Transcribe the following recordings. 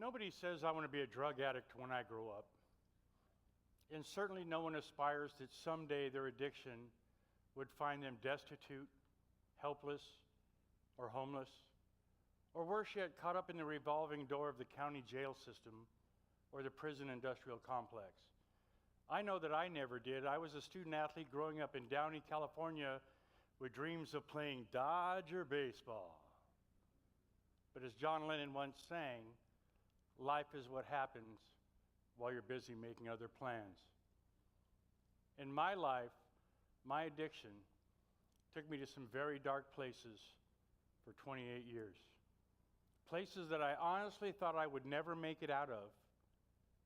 Nobody says I want to be a drug addict when I grow up. And certainly no one aspires that someday their addiction would find them destitute, helpless, or homeless, or worse yet, caught up in the revolving door of the county jail system or the prison industrial complex. I know that I never did. I was a student athlete growing up in Downey, California, with dreams of playing Dodger baseball. But as John Lennon once sang, life is what happens while you're busy making other plans. In my life, my addiction took me to some very dark places for 28 years. Places that I honestly thought I would never make it out of,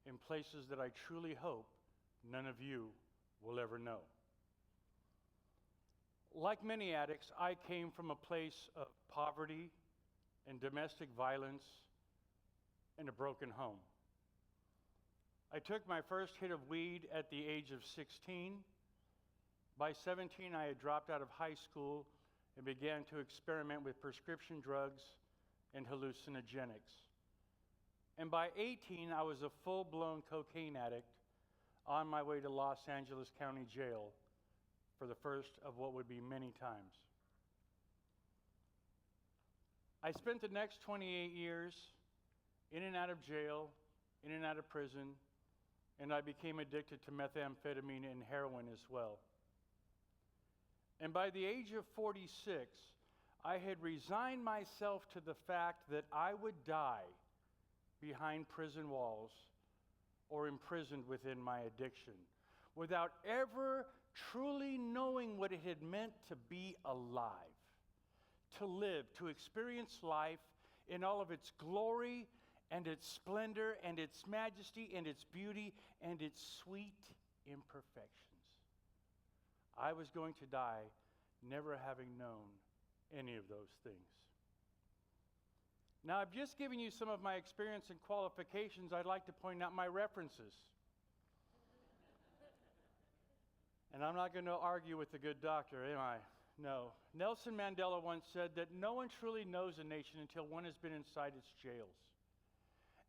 and places that I truly hope none of you will ever know. Like many addicts, I came from a place of poverty and domestic violence and a broken home. I took my first hit of weed at the age of 16. By 17, I had dropped out of high school and began to experiment with prescription drugs and hallucinogenics. And by 18, I was a full-blown cocaine addict on my way to Los Angeles County Jail for the first of what would be many times. I spent the next 28 years in and out of jail, in and out of prison, and I became addicted to methamphetamine and heroin as well. And by the age of 46, I had resigned myself to the fact that I would die behind prison walls or imprisoned within my addiction, without ever truly knowing what it had meant to be alive, to live, to experience life in all of its glory and its splendor and its majesty and its beauty and its sweet imperfections. I was going to die never having known any of those things. Now, I've just given you some of my experience and qualifications. I'd like to point out my references. And I'm not going to argue with the good doctor, am I? No. Nelson Mandela once said that no one truly knows a nation until one has been inside its jails.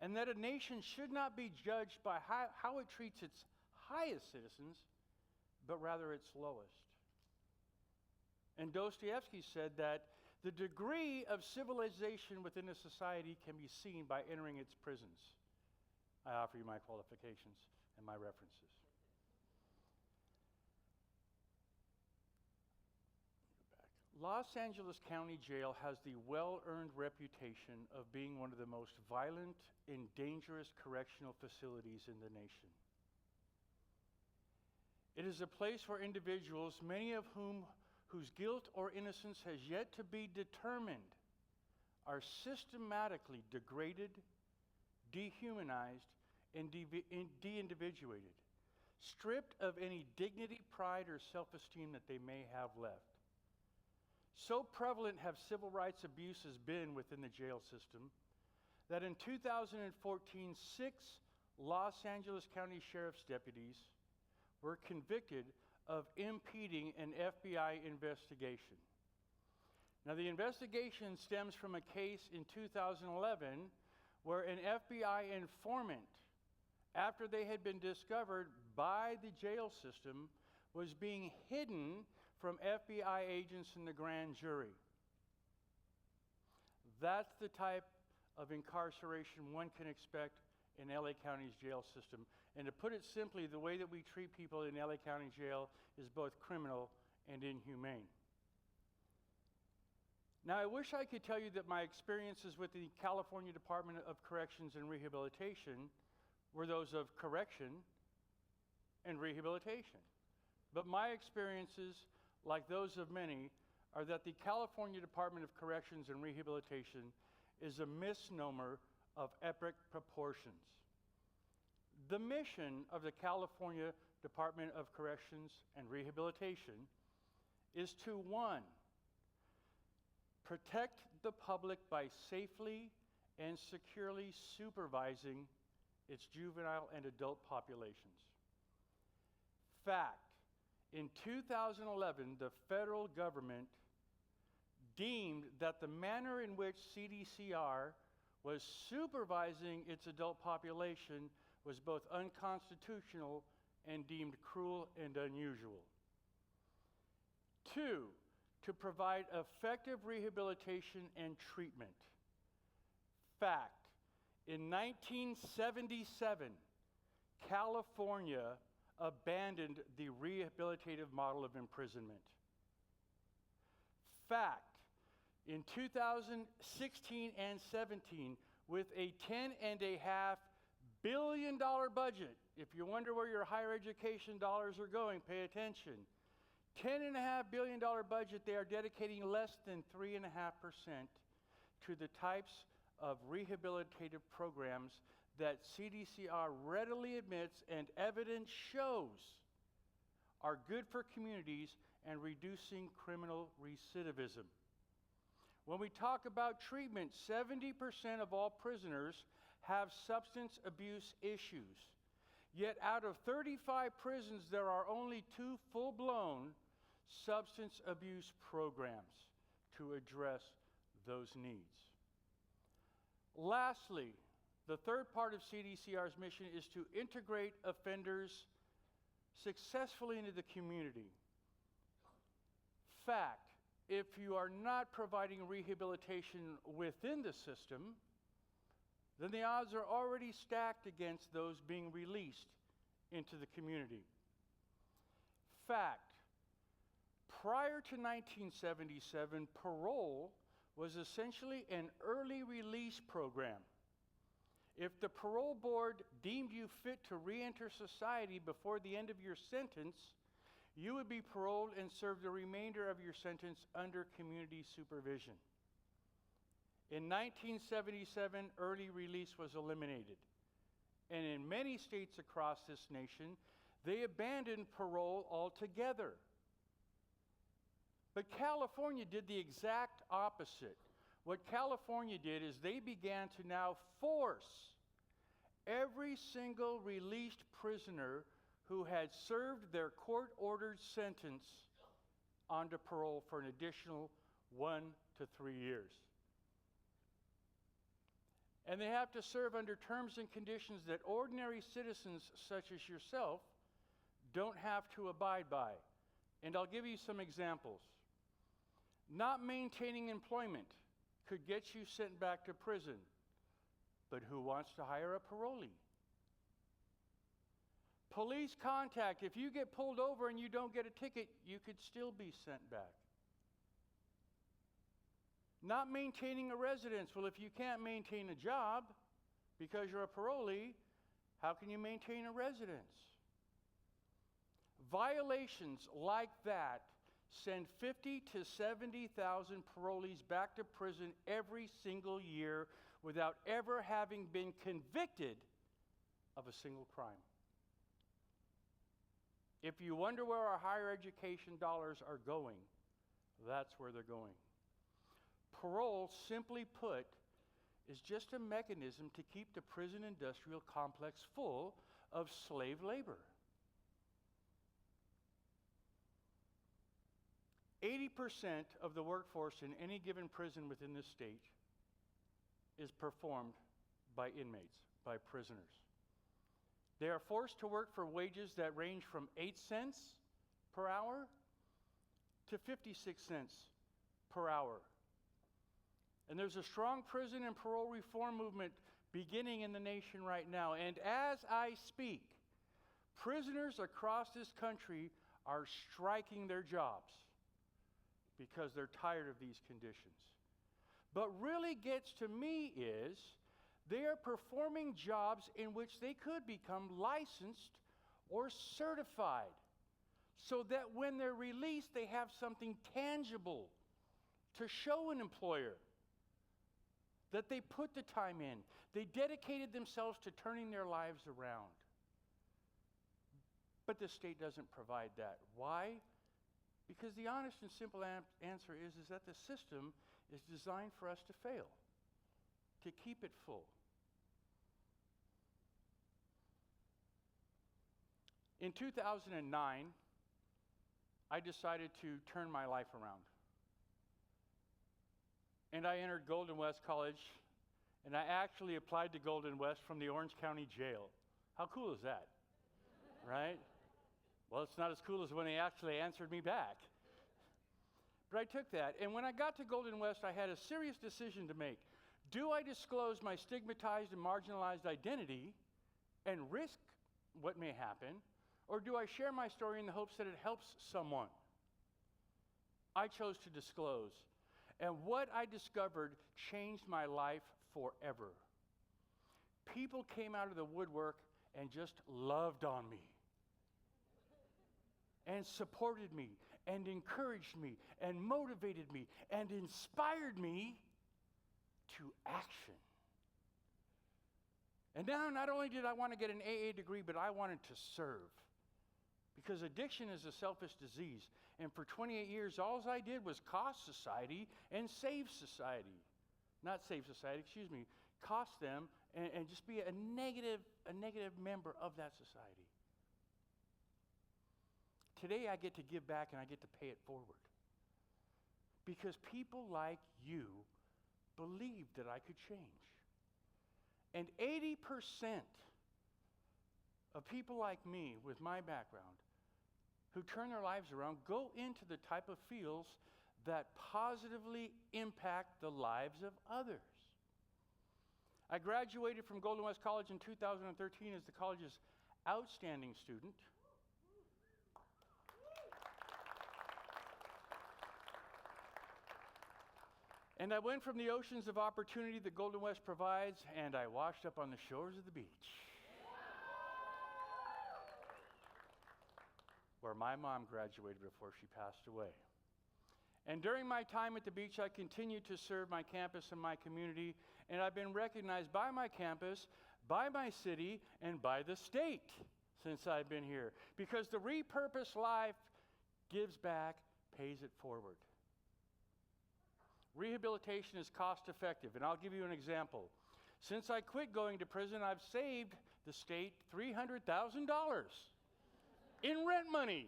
And that a nation should not be judged by how it treats its highest citizens, but rather its lowest. And Dostoevsky said that the degree of civilization within a society can be seen by entering its prisons. I offer you my qualifications and my references. Los Angeles County Jail has the well-earned reputation of being one of the most violent and dangerous correctional facilities in the nation. It is a place where individuals, many of whose guilt or innocence has yet to be determined, are systematically degraded, dehumanized, and de-individuated, stripped of any dignity, pride, or self-esteem that they may have left. So prevalent have civil rights abuses been within the jail system that in 2014, 6 Los Angeles County Sheriff's deputies were convicted of impeding an FBI investigation. Now, the investigation stems from a case in 2011 where an FBI informant, after they had been discovered by the jail system, was being hidden from FBI agents and the grand jury. That's the type of incarceration one can expect in LA County's jail system. And to put it simply, the way that we treat people in LA County Jail is both criminal and inhumane. Now, I wish I could tell you that my experiences with the California Department of Corrections and Rehabilitation were those of correction and rehabilitation. But my experiences, like those of many, are that the California Department of Corrections and Rehabilitation is a misnomer of epic proportions. The mission of the California Department of Corrections and Rehabilitation is to, 1, protect the public by safely and securely supervising its juvenile and adult populations. Fact, in 2011, the federal government deemed that the manner in which CDCR was supervising its adult population was both unconstitutional and deemed cruel and unusual. 2, to provide effective rehabilitation and treatment. Fact, in 1977, California abandoned the rehabilitative model of imprisonment. Fact, in 2016 and 17, with a $10.5 billion budget, if you wonder where your higher education dollars are going, pay attention. $10.5 billion budget, they are dedicating less than 3.5% to the types of rehabilitative programs that CDCR readily admits and evidence shows are good for communities and reducing criminal recidivism. When we talk about treatment, 70% of all prisoners have substance abuse issues. Yet out of 35 prisons, there are only 2 full-blown substance abuse programs to address those needs. Lastly, the third part of CDCR's mission is to integrate offenders successfully into the community. Fact, if you are not providing rehabilitation within the system, then the odds are already stacked against those being released into the community. Fact, prior to 1977, parole was essentially an early release program. If the parole board deemed you fit to re-enter society before the end of your sentence, you would be paroled and serve the remainder of your sentence under community supervision. In 1977, early release was eliminated. And in many states across this nation, they abandoned parole altogether. But California did the exact opposite. What California did is they began to now force every single released prisoner who had served their court-ordered sentence onto parole for an additional 1 to 3 years. And they have to serve under terms and conditions that ordinary citizens such as yourself don't have to abide by. And I'll give you some examples. Not maintaining employment could get you sent back to prison, but who wants to hire a parolee? Police contact, if you get pulled over and you don't get a ticket, you could still be sent back. Not maintaining a residence, well, if you can't maintain a job because you're a parolee, how can you maintain a residence? Violations like that send 50 to 70,000 parolees back to prison every single year without ever having been convicted of a single crime. If you wonder where our higher education dollars are going, that's where they're going. Parole, simply put, is just a mechanism to keep the prison industrial complex full of slave labor. 80% of the workforce in any given prison within this state is performed by inmates, by prisoners. They are forced to work for wages that range from 8 cents per hour to 56 cents per hour. And there's a strong prison and parole reform movement beginning in the nation right now. And as I speak, prisoners across this country are striking their jobs because they're tired of these conditions. But really gets to me is they are performing jobs in which they could become licensed or certified so that when they're released, they have something tangible to show an employer that they put the time in. They dedicated themselves to turning their lives around. But the state doesn't provide that. Why? Because the honest and simple answer is that the system is designed for us to fail, to keep it full. In 2009, I decided to turn my life around. And I entered Golden West College And I actually applied to Golden West from the Orange County Jail. How cool is that? Right? Well, it's not as cool as when they actually answered me back. But I took that, and when I got to Golden West, I had a serious decision to make. Do I disclose my stigmatized and marginalized identity and risk what may happen, or do I share my story in the hopes that it helps someone? I chose to disclose, and what I discovered changed my life forever. People came out of the woodwork and just loved on me, and supported me, and encouraged me, and motivated me, and inspired me to action. And now, not only did I want to get an AA degree, but I wanted to serve. Because addiction is a selfish disease. And for 28 years, all I did was cost society and save society. Not save society, excuse me. Cost them and just be a negative member of that society. Today, I get to give back and I get to pay it forward. Because people like you believed that I could change. And 80% of people like me with my background who turn their lives around go into the type of fields that positively impact the lives of others. I graduated from Golden West College in 2013 as the college's outstanding student. And I went from the oceans of opportunity that Golden West provides, and I washed up on the shores of the beach, where my mom graduated before she passed away. And during my time at the beach, I continued to serve my campus and my community, and I've been recognized by my campus, by my city, and by the state since I've been here. Because the Repurposed Life gives back, pays it forward. Rehabilitation is cost effective, and I'll give you an example. Since I quit going to prison, I've saved the state $300,000 in rent money.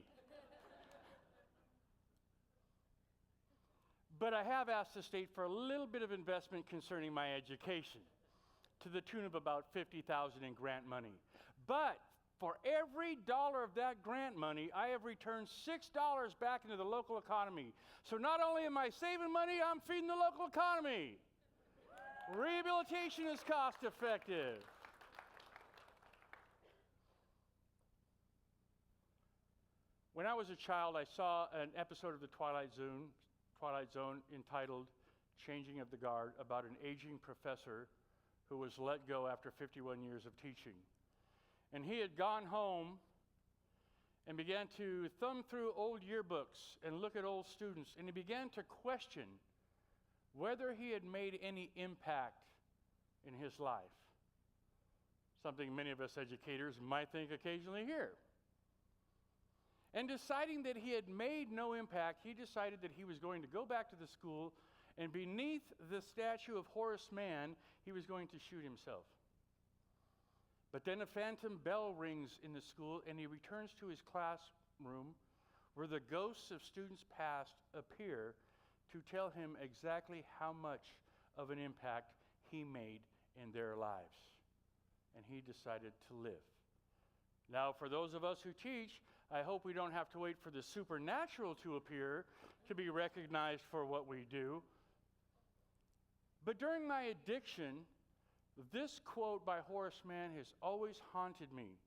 But I have asked the state for a little bit of investment concerning my education, to the tune of about $50,000 in grant money. But for every dollar of that grant money, I have returned $6 back into the local economy. So not only am I saving money, I'm feeding the local economy. Rehabilitation is cost effective. When I was a child, I saw an episode of The Twilight Zone entitled Changing of the Guard, about an aging professor who was let go after 51 years of teaching. And he had gone home and began to thumb through old yearbooks and look at old students, and he began to question whether he had made any impact in his life. Something many of us educators might think occasionally here. And deciding that he had made no impact, he decided that he was going to go back to the school, and beneath the statue of Horace Mann, he was going to shoot himself. But then a phantom bell rings in the school, and he returns to his classroom where the ghosts of students past appear to tell him exactly how much of an impact he made in their lives. And he decided to live. Now, for those of us who teach, I hope we don't have to wait for the supernatural to appear to be recognized for what we do. But during my addiction, this quote by Horace Mann has always haunted me,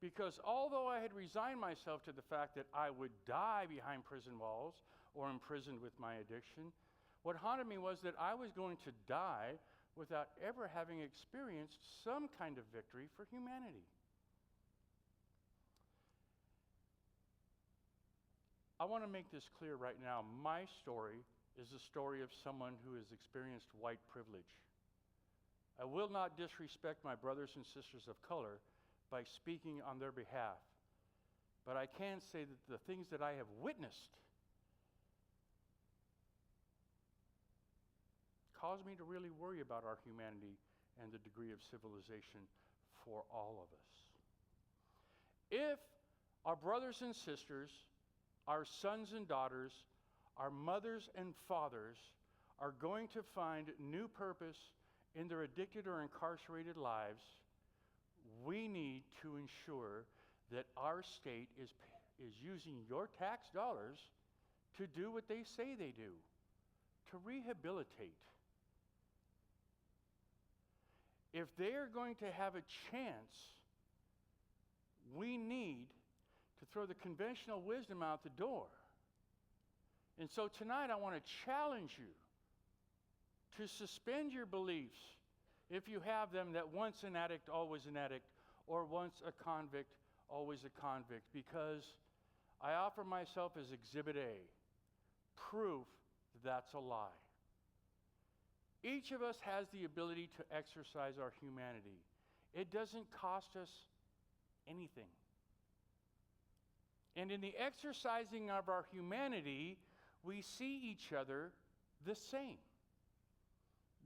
because although I had resigned myself to the fact that I would die behind prison walls or imprisoned with my addiction, what haunted me was that I was going to die without ever having experienced some kind of victory for humanity. I want to make this clear right now. My story is the story of someone who has experienced white privilege. I will not disrespect my brothers and sisters of color by speaking on their behalf, but I can say that the things that I have witnessed cause me to really worry about our humanity and the degree of civilization for all of us. If our brothers and sisters, our sons and daughters, our mothers and fathers are going to find new purpose in their addicted or incarcerated lives, we need to ensure that our state is using your tax dollars to do what they say they do, to rehabilitate. If they are going to have a chance, we need to throw the conventional wisdom out the door. And so tonight I want to challenge you to suspend your beliefs, if you have them, that once an addict, always an addict, or once a convict, always a convict, because I offer myself as Exhibit A, proof that that's a lie. Each of us has the ability to exercise our humanity. It doesn't cost us anything. And in the exercising of our humanity, we see each other the same.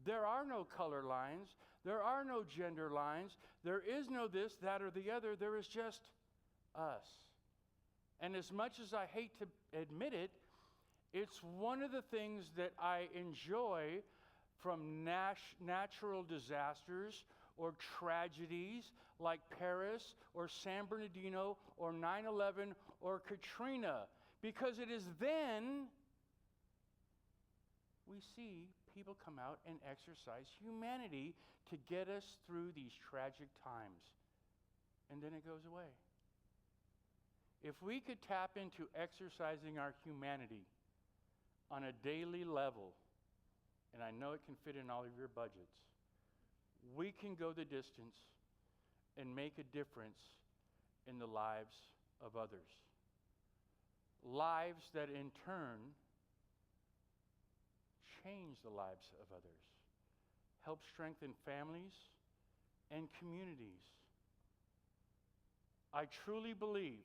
There are no color lines. There are no gender lines. There is no this, that, or the other. There is just us. And as much as I hate to admit it, it's one of the things that I enjoy from natural disasters or tragedies like Paris or San Bernardino or 9/11 or Katrina, because it is then we see people come out and exercise humanity to get us through these tragic times. And then it goes away. If we could tap into exercising our humanity on a daily level, and I know it can fit in all of your budgets, we can go the distance and make a difference in the lives of others. Lives that in turn change the lives of others, help strengthen families and communities. I truly believe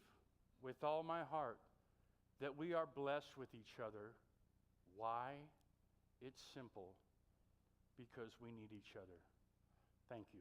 with all my heart that we are blessed with each other. Why? It's simple. Because we need each other. Thank you.